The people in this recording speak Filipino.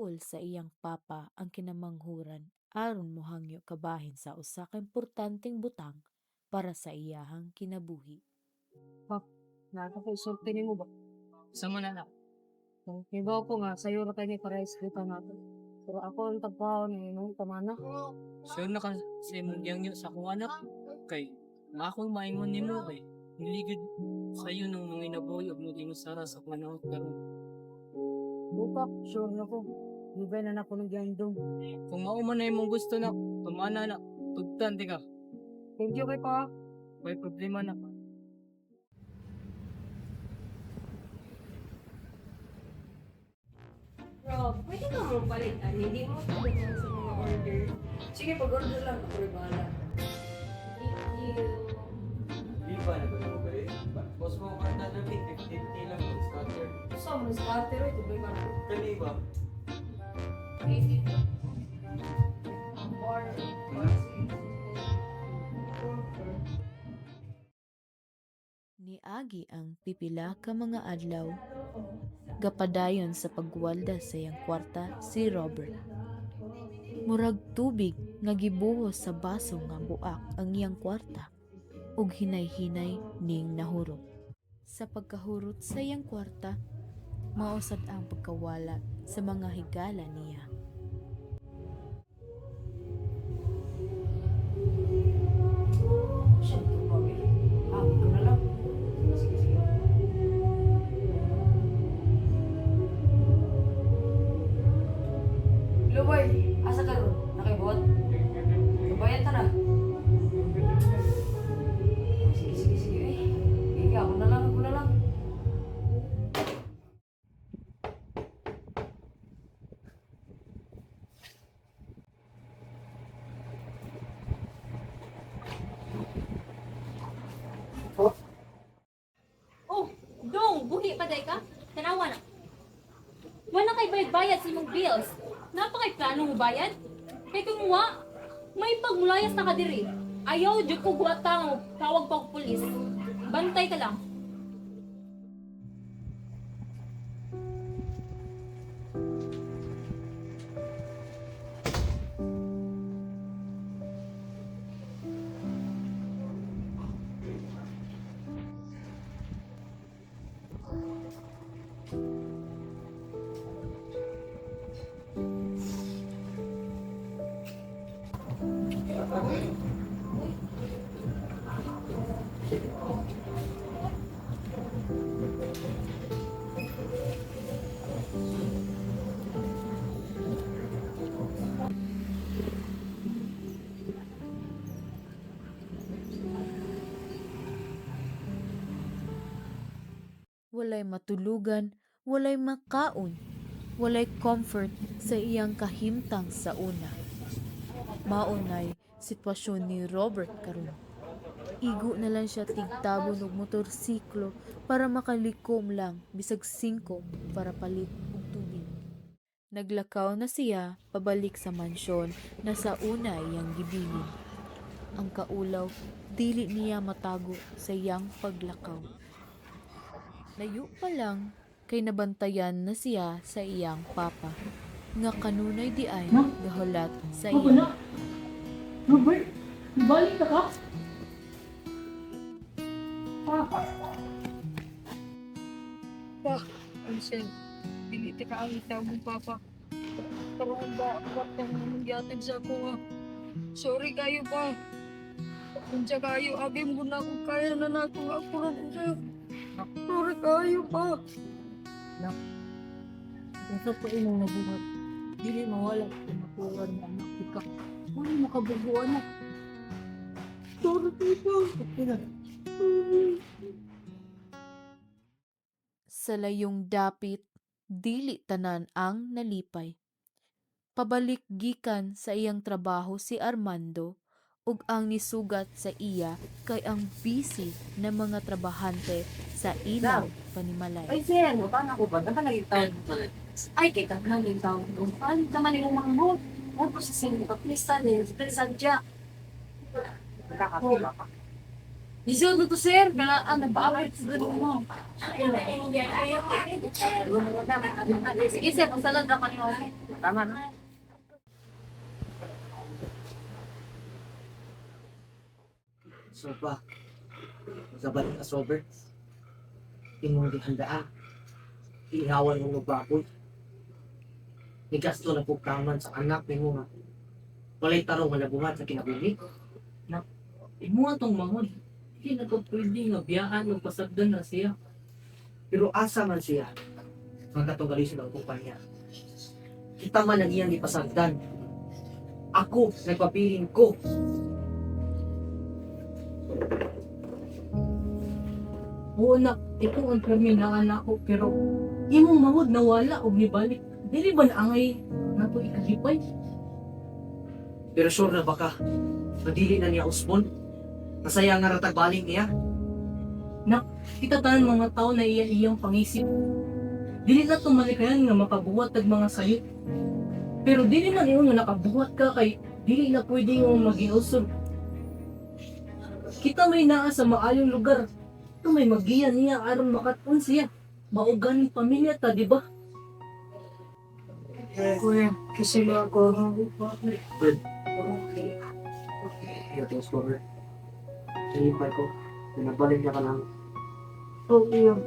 gihapol sa iyang papa ang kinamanghuran aron mohangyo kabahin sa usa ka importanteng butang para sa iyahang kinabuhi. Pa, nakaka-isulti nimo ba? Sa man anak, Kung hibaw ko nga, sa'yo na kayo ni Pares kita nato. Pero ako ang tagpaw ni nung tamana. sure na ka sa imong giyangyo sa akong anak. Kay, maakong maingon nimo kay, niligid sa'yo nung mga inaboy o mga sara sa panahon karon. Bupak, sure na ko. Ibay na ako ng gandong. Kung mauman na imong gusto na, tumana na, tugtan di ka. Thank you kay pa. May problema na. Rob, pwede ka mo palitan. Hindi mo palitan sa mga order. Sige, pag-order lang ako rin bahala. Thank you. Di ba na ba ba eh? Boss mo ka na lang 50 lang po starter. Gusto mo, scatter ito ba yung Kani ba? Or, Niagi ang pipila ka mga adlaw. Gapadayon sa pagwalda sa iyang kwarta si Robert. Murag tubig nga gibuhos sa baso nga buak ang iyang kwarta ug hinay-hinay ning nahurot. Sa pagkahurot sa iyang kwarta, mausad ang pagkawala sa mga higala niya. Siya ito ba? Ako na lang. Sige, sige. Hello boy, asa ka ron? Nakibot? Kabayan ta na. Sige, sige, sige. Sige, ako na lang, ako na lang. oh, dong, buhi pa day ka? Tanawa na. Wala kay bayad-bayad sa imong bills. Napakay plano mo bayad? Kay kung wa, may pagmulayas na ka diri. Ayaw, di ko guwata mo. Tawag pa ko pulis. Bantay ka lang. Walay matulugan, walay makaon, walay comfort sa iyang kahimtang sa una. Maunay sitwasyon ni Robert karon. Igo na lang siya tigtabon og motorsiklo para makalikom lang bisag 5 para palit og tubig. Naglakaw na siya pabalik sa mansyon na sa una iyang gibilin. Ang kaulaw, dili niya matago sa iyang paglakaw. Layo pa lang kay nabantayan na siya sa iyang papa nga kanunay di ay gahulat sa iya. Robert, balik ka ka? Pa, Ansel, piniti ka ang itaw mong papa. Karoon ba ang nangyatid sa ako ha? Sorry kayo pa. Kunsa kayo, abi mo na kung kaya na nato nga ako na siya. Sorry kayo pa. Kung po inong nabuhat, dili mawala kung makuhan na anak ka. Ano makabubuan na? Sorry kayo pa. Sa layong dapit, dili tanan ang nalipay. Pabalik gikan sa iyang trabaho si Armando ug ang nisugat sa iya kay ang busy na mga trabahante sa ilang panimalay. Ay, sir, wala na ko ba? Dapat naging taon ko. Ay, kay kang naging taon ko. Paano naman yung mga bot? Ano po sa sinong kapisan eh? Sa Sanjak. Nakakapila ka. Iso to sir, kana nagpaabot sa ganun mo. Sige sir, pasalan na kanyo. Tama na. So pa, magkabalik ka sober. Imong gihandaan. Ihawan mo ng baboy. Nigasto na pugkaman sa anak ni mo nga. Walay tarong nga nabuhat sa kinabuhi. Imo atong mangon. Hindi na to pwede nga biyaan ng pasagdan na siya. Pero asa man siya, magkatunggali siya ng kumpanya. Kita man ang iyang ipasagdan. Ako, nagpapiling ko. Oo na, ito ang terminaan ako pero imong mangod nawala og nibalik. Dili ba naangay nato ikadipay? Pero sure na baka, nadili na niya usbon. Masaya nga ratag baling niya. Kita tanan mga tao na iyang pangisip. Dili na to malikayan nga makabuhat og mga sayo. Pero dili na niyo nga nakabuhat ka kay dili na pwede nga magiusog. Kita may naa sa maayong lugar. Ito may magiyan niya aron makatun siya. Maugan ng pamilya ta, di ba? Kuya, kasi ako. Ito yung scorer. Sinipay ko. Pinabalik niya ka lang. Oh, kuya.